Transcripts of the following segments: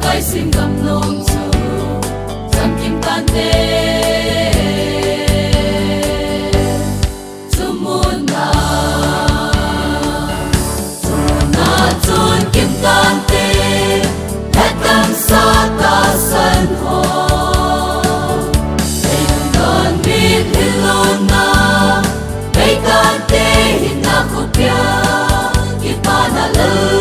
cái sim gầm nông chu dầm kim tan tê chu muôn na chun kim tan tê hết tâm sa ta sân hồ để đón biết hin lon na bay tan tê hin na khúc bia kita na lơ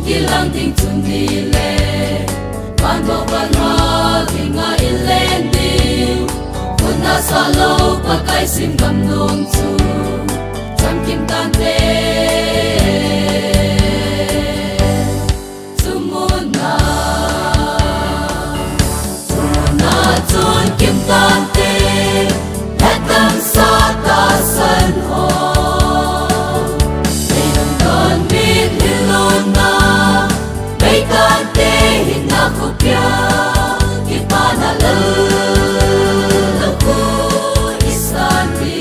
kilang ting chun ni le ban bo ban ha kinga ilen ding kuna sa lo pa kai sim gam nong chu cham kim tan te chu mon na chun kim tan te hết tâm sa ta san ho khupia kita na lalaku isani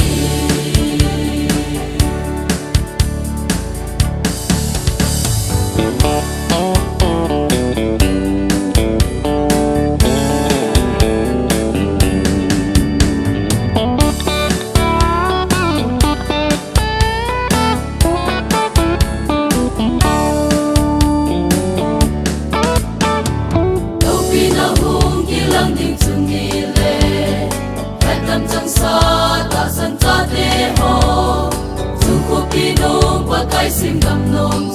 sa ta san ta te ho chu ko pi nong qua kai sim gam nong